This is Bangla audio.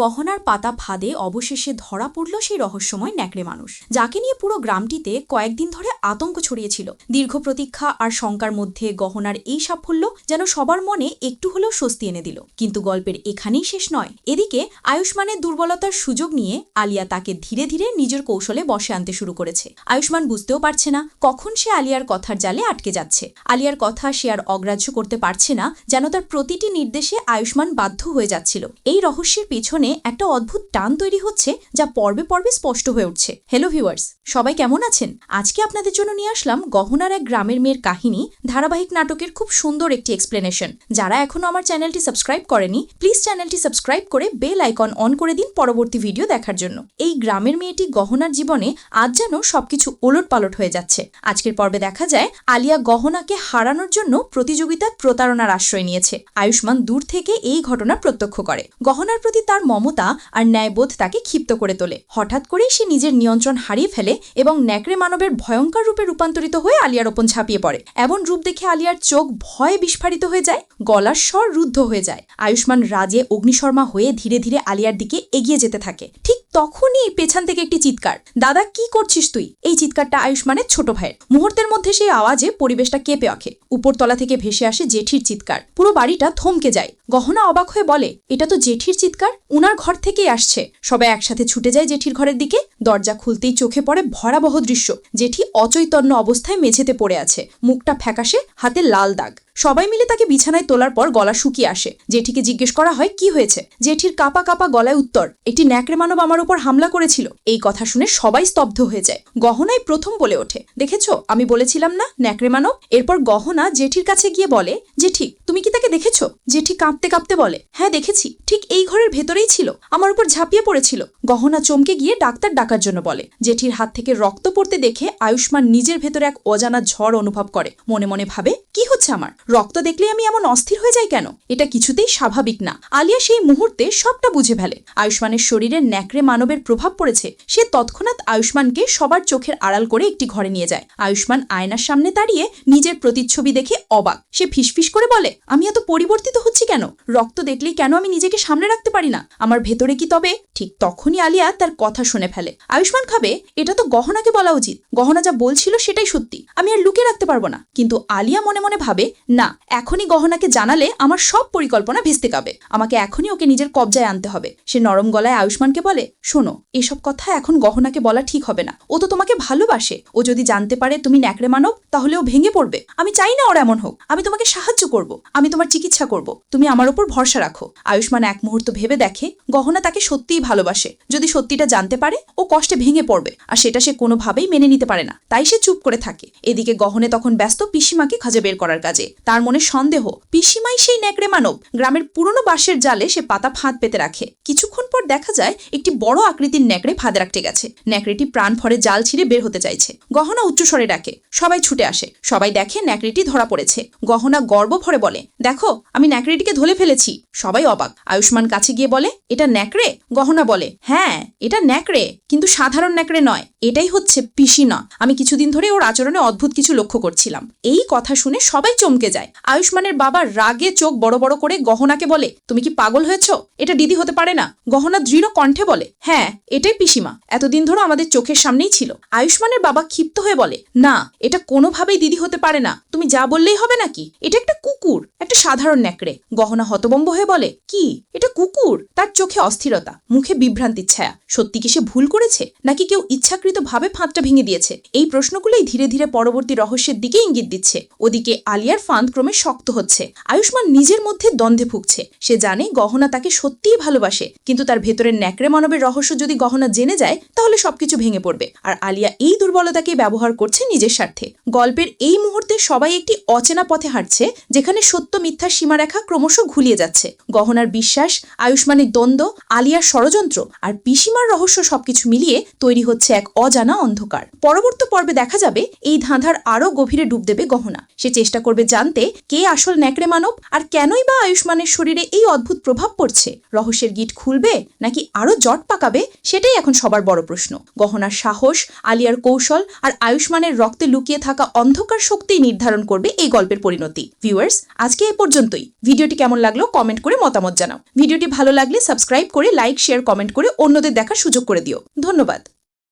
গহনার পাতা ফাঁদে অবশেষে ধরা পড়ল সেই রহস্যময় ন্যাকড়ে মানুষ, যাকে নিয়ে পুরো গ্রামটিতে কয়েকদিন ধরে আতঙ্ক ছড়িয়েছিল। দীর্ঘ প্রতীক্ষা আর শঙ্কার মধ্যে গহনার এই সাফল্য যেন সবার মনে একটু হলেও স্বস্তি এনে দিল। কিন্তু গল্পের এখানেই শেষ নয়। এদিকে আয়ুষ্মানের দুর্বলতার সুযোগ নিয়ে আলিয়া তাকে ধীরে ধীরে নিজের কৌশলে বশে আনতে শুরু করেছে। আয়ুষ্মান বুঝতেও পারছে না কখন সে আলিয়ার কথার জালে আটকে যাচ্ছে। আলিয়ার কথা সে আর অগ্রাহ্য করতে পারছে না, যেন তার প্রতিটি নির্দেশে আয়ুষ্মান বাধ্য হয়ে যাচ্ছিল। এই রহস্যের পিছনে একটা অদ্ভুত টান তৈরি হচ্ছে, যা পর্বে পর্বে স্পষ্ট হয়ে উঠছে। হ্যালো ভিউয়ার্স, সবাই কেমন আছেন? আজকে আপনাদের জন্য নিয়ে আসলাম গহনার এক গ্রামের মেয়ের কাহিনী ধারাবাহিক নাটকের খুব সুন্দর একটি এক্সপ্লেনেশন। যারা এখনো আমার চ্যানেলটি সাবস্ক্রাইব করেনি, প্লিজ চ্যানেলটি সাবস্ক্রাইব করে বেল আইকন অন করে দিন পরবর্তী ভিডিও দেখার জন্য। এই গ্রামের মেয়েটি গহনার জীবনে আজ যেন সবকিছু ওলটপালট হয়ে যাচ্ছে। আজকের পর্বে দেখা যায় আলিয়া গহনাকে হারানোর জন্য প্রতিযোগিতার প্রতারণার আশ্রয় নিয়েছে। আয়ুষ্মান দূর থেকে এই ঘটনা প্রত্যক্ষ করে। গহনার প্রতি তার মমতা আর ন্যায়বোধ তাকে ক্ষিপ্ত করে তোলে। হঠাৎ করেই সে নিজের নিয়ন্ত্রণ হারিয়ে ফেলে এবং ন্যাকড়ে মানবের ভয়ঙ্কর রূপে রূপান্তরিত হয়ে আলিয়ার ওপর ঝাঁপিয়ে পড়ে। এমন রূপ দেখে আলিয়ার চোখ ভয়ে বিস্ফারিত হয়ে যায়, গলার স্বর রুদ্ধ হয়ে যায়। আয়ুষ্মান রাজে অগ্নিশর্মা হয়ে ধীরে ধীরে আলিয়ার দিকে এগিয়ে যেতে থাকে। ঠিক তখনই পেছন থেকে একটি চিৎকার, দাদা কি করছিস তুই? এই চিৎকারটা আয়ুষ্মানের ছোট ভাইয়ের। মুহূর্তের মধ্যে সেই আওয়াজে পরিবেশটা কেঁপে ওঠে। উপরতলা থেকে ভেসে আসে জেঠির চিৎকার। পুরো বাড়িটা থমকে যায়। গহনা অবাক হয়ে বলে, এটা তো জেঠির চিৎকার, উনার ঘর থেকেই আসছে। সবাই একসাথে ছুটে যায় জেঠির ঘরের দিকে। দরজা খুলতেই চোখে পড়ে ভয়াবহ দৃশ্য। জেঠি অচৈতন্য অবস্থায় মেঝেতে পড়ে আছে, মুখটা ফ্যাকাশে, হাতে লাল দাগ। সবাই মিলে তাকে বিছানায় তোলার পর গলা শুকিয়ে আসে। জেঠিকে জিজ্ঞেস করা হয় কি হয়েছে। জেঠির কাপা কাপা গলায় উত্তর, একটি ন্যাকড়ে মানব আমার উপর হামলা করেছিল। এই কথা শুনে সবাই স্তব্ধ হয়ে যায়। গহনাই প্রথম বলে ওঠে, দেখেছো, আমি বলেছিলাম না ন্যাকড়ে মানব। এরপর গহনা জেঠির কাছে গিয়ে বলে, জেঠি তুমি কি তাকে দেখেছো? জেঠি কাঁপতে কাঁপতে বলে, হ্যাঁ দেখেছি, ঠিক এই ঘরের ভেতরেই ছিল, আমার উপর ঝাঁপিয়ে পড়েছিল। গহনা চমকে গিয়ে ডাক্তার ডাকার জন্য বলে। জেঠির হাত থেকে রক্ত পড়তে দেখে আয়ুষ্মান নিজের ভেতরে এক অজানা ঝড় অনুভব করে। মনে মনে ভাবে, কি হচ্ছে আমার? রক্ত দেখলে আমি এমন অস্থির হয়ে যাই কেন? এটা কিছুতেই স্বাভাবিক না। আলিয়া সেই মুহূর্তে সবটা বুঝে ফেলে। আয়ুষ্মানের শরীরে ন্যাকড়ে মানবের প্রভাব পড়েছে। সে তৎক্ষণাৎ আয়ুষ্মানকে সবার চোখের আড়াল করে একটি ঘরে নিয়ে যায়। আয়ুষ্মান আয়নার সামনে দাঁড়িয়ে নিজের প্রতিচ্ছবি দেখে অবাক। সে ফিসফিস করে বলে, আমি এত পরিবর্তিত হচ্ছি কেন? রক্ত দেখলেই কেন আমি নিজেকে সামনে রাখতে পারি না? আমার ভেতরে কি তবে? ঠিক তখনই আলিয়া তার কথা শুনে ফেলে। আয়ুষ্মান ভাবে, এটা তো গহনাকে বলা উচিত। গহনা যা বলছিল সেটাই সত্যি, আমি আর লুকিয়ে রাখতে পারবো না। কিন্তু আলিয়া মনে মনে ভাবে, না, এখনই গহনাকে জানালে আমার সব পরিকল্পনা ভেস্তে যাবে। আমাকে এখনই ওকে নিজের কবজায় আনতে হবে। সে নরম গলায় আয়ুষ্মানকে বলে, শোনো, এসব কথা এখন গহনাকে বলা ঠিক হবে না। ও তো তোমাকে ভালোবাসে। ও যদি জানতে পারে তুমি ন্যাকড়ে মানব, তাহলে ও ভেঙে পড়বে। আমি চাই না ওর এমন হোক। আমি তোমাকে সাহায্য করব, আমি তোমার চিকিৎসা করব, তুমি আমার উপর ভরসা রাখো। আয়ুষ্মান এক মুহূর্ত ভেবে দেখে গহনা তাকে সত্যিই ভালোবাসে। যদি সত্যিটা জানতে পারে, ও কষ্টে ভেঙে পড়বে, আর সেটা সে কোনোভাবেই মেনে নিতে পারে না। তাই সে চুপ করে থাকে। এদিকে গহনে তখন ব্যস্ত পিসিমাকে খুঁজে বের করার কাজে। তার মনে সন্দেহ, পিসিমাই সেই ন্যাকড়ে মানব। গ্রামের পুরনো বাঁশের জালে সে পাতা ফাঁদ পেতে রাখে। কিছুক্ষণ পর দেখা যায় একটি বড় আকৃতির ন্যাকড়ে ফাঁদে রাখতে গেছে। ন্যাকড়েটি প্রাণ ভরে জাল ছিঁড়ে বের হতে চাইছে। গহনা উচ্চস্বরে ডাকে। সবাই ছুটে আসে। সবাই দেখে ন্যাকড়েটি ধরা পড়েছে। গহনা গর্ব ভরে বলে, দেখো, আমি ন্যাকড়েটিকে ধরে ফেলেছি। সবাই অবাক। আয়ুষ্মান কাছে গিয়ে বলে, এটা ন্যাকড়ে? গহনা বলে, হ্যাঁ, এটা ন্যাকড়ে, কিন্তু সাধারণ ন্যাকড়ে নয়। এটাই হচ্ছে পিসিনা। আমি কিছুদিন ধরে ওর আচরণে অদ্ভুত কিছু লক্ষ্য করছিলাম। এই কথা শুনে সবাই চমকে যায়। আয়ুষ্মানের বাবা রাগে চোখ বড় বড় করে গহনাকে বলে, তুমি কি পাগল হয়েছ? এটা দিদি হতে পারে না। গহনা দৃঢ় কণ্ঠে বলে, হ্যাঁ, এটাই পিসিমা, এতদিন ধরে আমাদের চোখের সামনেই ছিল। আয়ুষ্মানের বাবা ক্ষিপ্ত হয়ে বলে, না, এটা কোনোভাবেই দিদি হতে পারে না। তুমি যা বললেই হবে নাকি? এটা একটা কুকুর, একটা সাধারণ ন্যাকড়ে। গহনা হতবম্ব হয়ে বলে, কি, এটা কুকুর? তার চোখে অস্থিরতা, মুখে বিভ্রান্তির ছায়া। সত্যি কি সে ভুল করেছে, নাকি কেউ ইচ্ছাকৃতভাবে ফাঁদটা ভেঙে দিয়েছে? এই প্রশ্নগুলোই ধীরে ধীরে পরবর্তী রহস্যের দিকে ইঙ্গিত দিচ্ছে। ওদিকে আলিয়ার ফাঁদ ক্রমে শক্ত হচ্ছে। আয়ুষ্মান নিজের মধ্যে দ্বন্দ্বে ভুগছে। সে জানে গহনা তাকে সত্যিই ভালোবাসে, কিন্তু তার ভেতরের ন্যাকড়ে মানবের রহস্য যদি গহনা জেনে যায়, তাহলে সবকিছু ভেঙে পড়বে। আর আলিয়া এই দুর্বলতাকে ব্যবহার করছে নিজের স্বার্থে। গল্পের এই মুহূর্তে সবাই একটি অচেনা পথে হাঁটছে, যেখানে সত্য মিথ্যার সীমারেখা ক্রমশ ঘুলিয়ে যাচ্ছে। গহনার বিশ্বাস, আয়ুষ্মানের দ্বন্দ্ব, আলিয়ার ষড়যন্ত্র আর পিসিমার রহস্য সবকিছু মিলিয়ে তৈরি হচ্ছে এক অজানা অন্ধকার। পরবর্তী পর্বে দেখা যাবে এই ধাঁধার আরো গভীরে ডুব দেবে গহনা। সে চেষ্টা করবে জানতে জানতে কে আসল ন্যাকড়ে মানব আর কেনই বা আয়ুষ্মানের শরীরে এই অদ্ভুত প্রভাব পড়ছে, রহস্যের গিট খুলবে নাকি আরো জট পাকাবে, সেটাই এখন সবার বড় প্রশ্ন। গহনার সাহস, আলিয়ার কৌশল আর আয়ুষ্মানের রক্তে লুকিয়ে থাকা অন্ধকার শক্তি নির্ধারণ করবে এই গল্পের পরিণতি। ভিউয়ার্স, আজকে এ পর্যন্তই। ভিডিওটি কেমন লাগলো কমেন্ট করে মতামত জানাও। ভিডিওটি ভালো লাগলে সাবস্ক্রাইব করে লাইক, শেয়ার, কমেন্ট করে অন্যদের দেখার সুযোগ করে দিও। ধন্যবাদ।